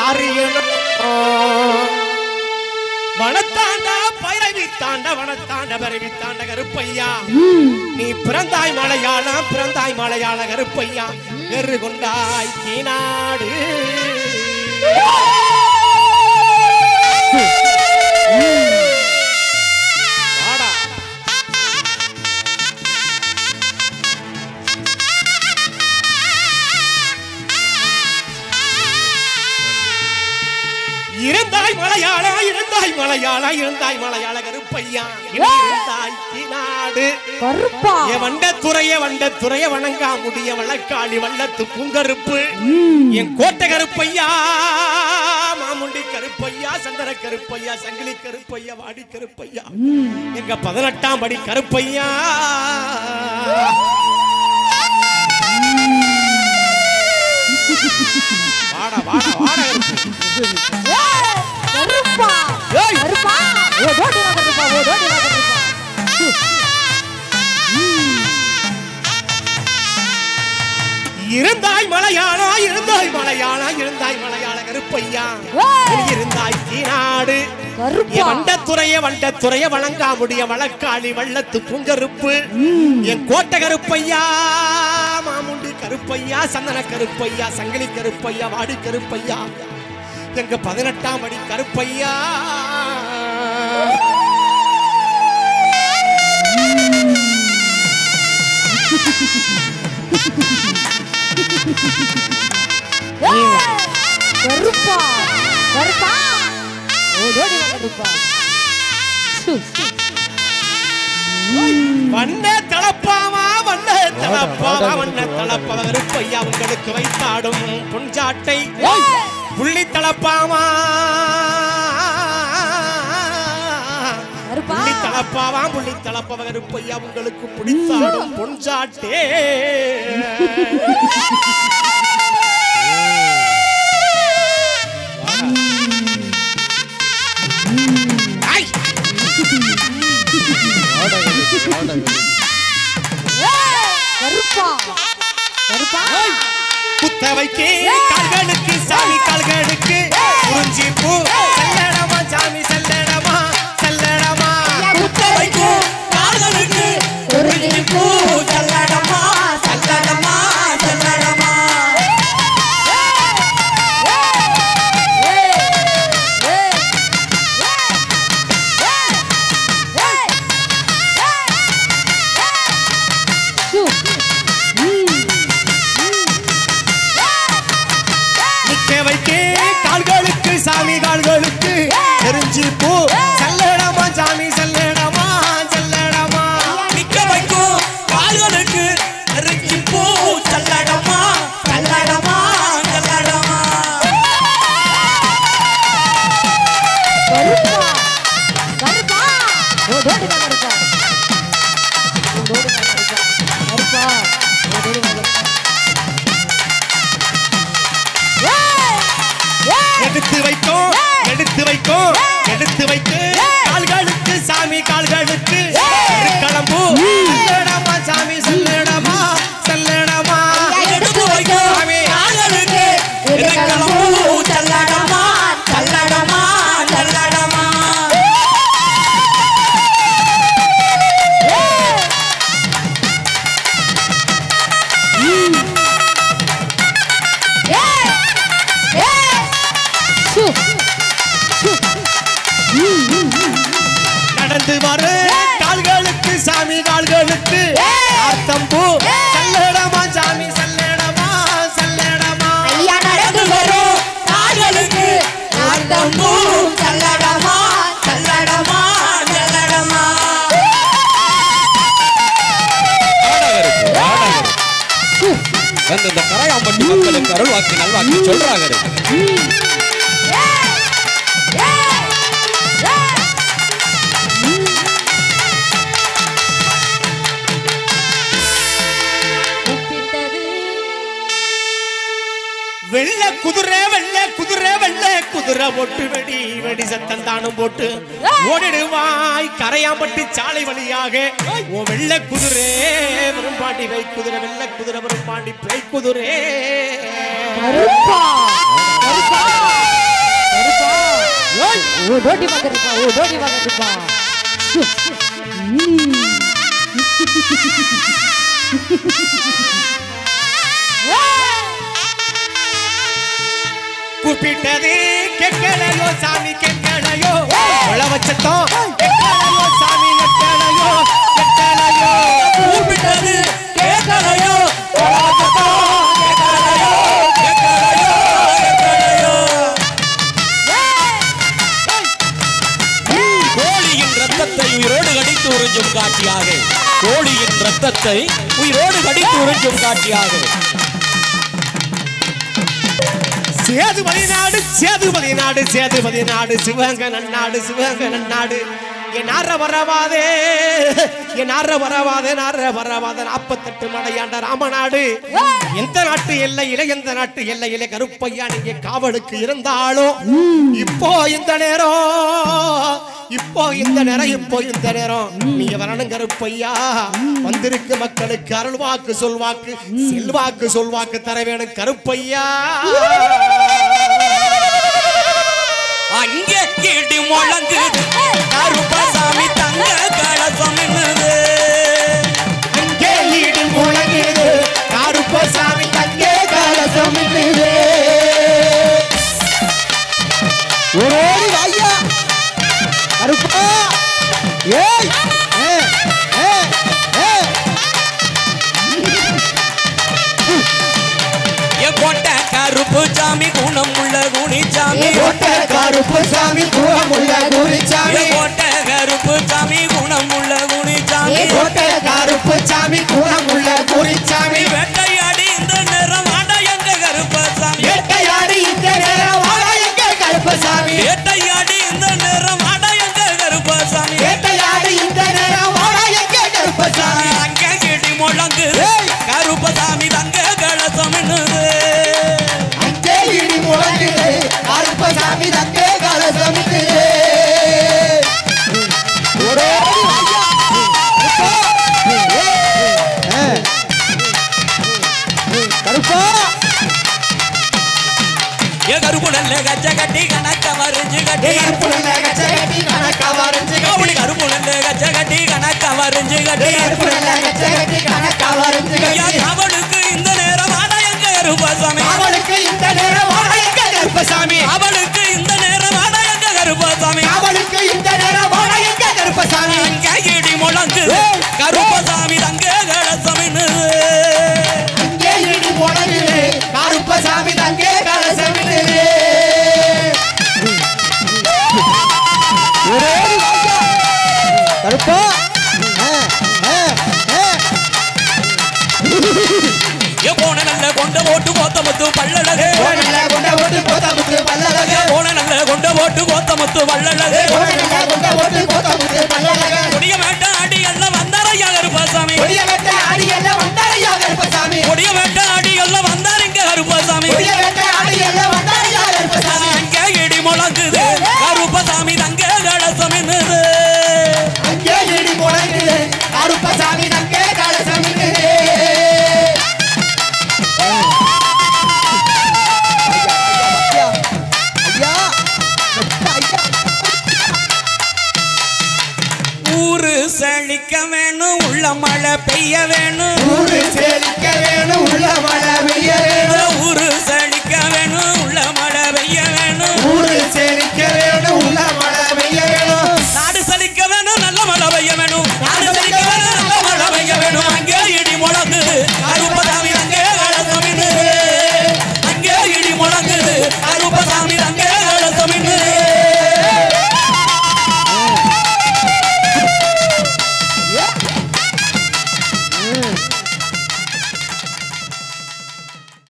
அறியணும் வனத்தாண்டா பைரவி தாண்ட வனத்தாண்ட பைரவி தாண்ட கருப்பையா நீ பிறந்தாய் மலையாள கருப்பையா நெரு கொண்டாய் கீநாடு இருந்தாய் மலையாள கருப்பையா இருந்தாய் கீநாடு வண்டத்துறைய வணங்கா முடிய வழக்காளி வள்ளத்து பூங்கருப்பு என் கோட்டை கருப்பையா மாமுண்டி கருப்பையா சந்தர கருப்பையா சங்கிலி கருப்பையா வாடி கருப்பையா எங்க 18ஆம் படி கருப்பையா வாடா வாடா வாடா கருப்பா கருப்பா ஓடோடி கருப்பா ஓடோடி கருப்பா இருந்தாய் மலையாள கருப்பையா இருந்தாய் கீநாடு வண்டத்துறைய வணங்கா முடிய வழக்காளி வள்ளத்து பூங்கருப்பு என் கோட்டை கருப்பையா மாமுண்டி கருப்பையா சந்தன கருப்பையா சங்கிலி கருப்பையா வாடி கருப்பையா எங்க 18ஆம் படி கருப்பையா கருப்பா கருப்பா ஓடோடி கருப்பா வண்ண தலப்பாவா கருப்பையா உங்களுக்கு வைத்தாடும் பொன்சாட்டை புள்ளி தலப்பாவா புள்ளி தலப்பாவா கருப்பையா உங்களுக்கு பிடித்தாடும் பொன்சாட்டே குத்தவைக்கு கால்களுக்கு சாமி கால்களுக்கு குறிஞ்சி பூ செல்லடமா சாமி செல்லடமா செல்லடமா குத்தவைக்கு கால்களுக்கு குறிஞ்சி பூ செல்லடமா செல்லடமா செல்லடமா சாமி கால்களுக்கு தெரிஞ்சு பூ செல்லடமா சாமி செல்லடமா செல்லடமா நிக்க வைக்கும் கால்களுக்கு தெரிஞ்சு பூ செல்லடமா செல்லடமா செல்லடமா கருப்பா ஓடோடி கருப்பா ஓடோடி கருப்பா ஓடோடி கருப்பா எடுத்து வைக்கு கால்களுக்கு சாமி கால்களுக்கு கிளம்பு செல்லடமா சாமி செல்லடமா செல்லடமா எடுத்து வைக்கு சாமி கால்களுக்கு கிளம்பு செல்லடமா செல்லடமா செல்லடமா நடந்து வர கால்களுக்கு சாமி கால்களுக்கு ஆர்த்தம்பூ செல்லடமா சாமி செல்லடமா செல்லடமா ஐயா நடந்து வரும் கால்களுக்கு ஆர்த்தம்பூ செல்லடமா செல்லடமா செல்லடமா இந்த கரையாம்பட்டி மக்களுக்கு அருள்வாக்கி நல்வாக்கி சொல்றாங்க வெள்ள குதிரை போட்டு வெடி சத்தம் தானும் போட்டு ஓடிடுவாய் கரையாம்பட்டி சாலை வழியாக ஓ வெள்ள குதிரை வரும்பாண்டி வை குதிரை வெள்ள குதிரை வரும்பாண்டி பேய் குதிரை ஓடோடி வாங்கப்பா ஓடோடி வாங்கப்பா கூப்பிட்டது கேட்கலையோ சாமி கேட்கலையோ உளவச்சத்தம் கேட்கலையோ சாமி கேட்கலையோ கேட்கலையோ கூப்பிட்டது கேட்கலையோ உளவச்சத்தம் கேட்கலையோ கேட்கலையோ கேட்கலையோ கோழியின் ரத்தத்தை உயிரோடு கடித்து உறிஞ்சும் காட்சியாக கோழியின் ரத்தத்தை உயிரோடு கடித்து உறிஞ்சும் காட்சியாக சேதுபதி நாடு சேதுபதி நாடு சேதுபதி நாடு சிவகங்கை நன்னாடு சிவகங்கை நன்னாடு என் ஆற வரவாதே என் ஆற வரவாதே நார வரவாத 48 மடையாண்ட ராமநாடு எந்த நாட்டு எல்லையிலே எந்த நாட்டு எல்லையிலே கருப்பையா நீங்க காவலுக்கு இருந்தாலும் இப்போ இந்த நேரம் இப்போ இந்த நேரம் நீங்க வரணும் கருப்பையா வந்திருக்கு மக்களுக்கு அருள்வாக்கு சொல்வாக்கு செல்வாக்கு சொல்வாக்கு தர வேணும் கருப்பையா அங்கே இடி முழங்குது கருப்பசாமி தங்க கலசம் என்னது அங்கே இடி முழங்குது கருப்பசாமி தங்க கலசம் என்னது ஓடி வாயா கருப்பா ஏய் கோட்டை கருப்பு சாமி குணம் உள்ள குனிச்சாமி கோட்டை கருப்பு சாமி குணம் உள்ள குனிச்சாமி கோட்டை கருப்பு சாமி குணம் உள்ள குனிச்சாமி கோட்டை கருப்பு சாமி குணம் உள்ள குனிச்சாமி வேட்டையாடி இந்த நேரம் ஆட எங்க கருப்பசாமி வேட்டையாடி இந்த நேரம் ஆட எங்க கருப்பசாமி வேட்டையாடி இந்த நேரம் ஆட எங்க கருப்பசாமி வேட்டையாடி இந்த நேரம் ஆட எங்க கருப்பசாமி அங்கே கிடி முழங்குது கருப்பசாமி தங்க கலசம் என்னது அங்கே இடி முழங்குது கருப்பசாமி தங்க கலசம் என்னது ஓடோடி வாயா கருப்பா ஏ கருப்பு நல்ல கச்ச கட்டி கணக்க வரைஞ்சு கட்டி கருப்பு நல்ல கச்ச கட்டி கணக்க வரைஞ்சு கவுளி கருப்பு நல்ல கச்ச கட்டி கணக்க வரைஞ்சு கட்டி கருப்பு நல்ல கச்ச கட்டி கணக்க வரைஞ்சு கட்டி அவளுக்கு இந்த நேரம் ஆட எங்க கருப்பசாமி அவளுக்கு இந்த நேரம் ஆட எங்க கருப்பசாமி அவளுக்கு இந்த நேரம் ஆட எங்க கருப்பசாமி அவளுக்கு இந்த நேரம் ஆட எங்க கருப்பசாமி அங்கே இடி முழங்கு கருப்பசாமி தங்க கலசம் என்னது அங்கே இடி முழங்குது கருப்பசாமி தங்க கலசம் என்னது ஓடி வாயா கருப்பா ஏ போன நல்ல கொண்ட போட்டு கோத்தமுத்து பல்லழகு நல்ல கொண்ட ஓட்டு கோத்தமுத்து பல்லழகு போன நல்ல கொண்ட போட்டு கோத்தமுத்து பல்லழகு நல்ல கொண்ட ஓட்டு கோத்தமுத்து பல்லழகு கொடிய வேட்ட அடி எல்லாம் வந்தாரையா கருப்பசாமி கொடிய வெட்ட அடி எல்லாம் வந்தாரையா கருப்பசாமி கொடிய வேட்ட அடி எல்லாம் வந்தாருங்க கருப்பசாமி கொடிய வெட்ட அடி எல்லாம் வந்தாரையா கருப்பசாமி அங்கே இடி முழங்குது கருப்பசாமி தங்க கலசம் என்னது அங்கே இடி முழங்குது கருப்பசாமி தங்க கலசம் என்னது ஊரு செழிக்க வேணும் உள்ள மழை பெய்ய வேணும் ஊரு செழிக்க வேணும் உள்ள மழை பெய்ய வேணும் ஊரு செழிக்க வேணும் உள்ள மழை பெய்ய வேணும் ஊரு செழிக்க வேணும்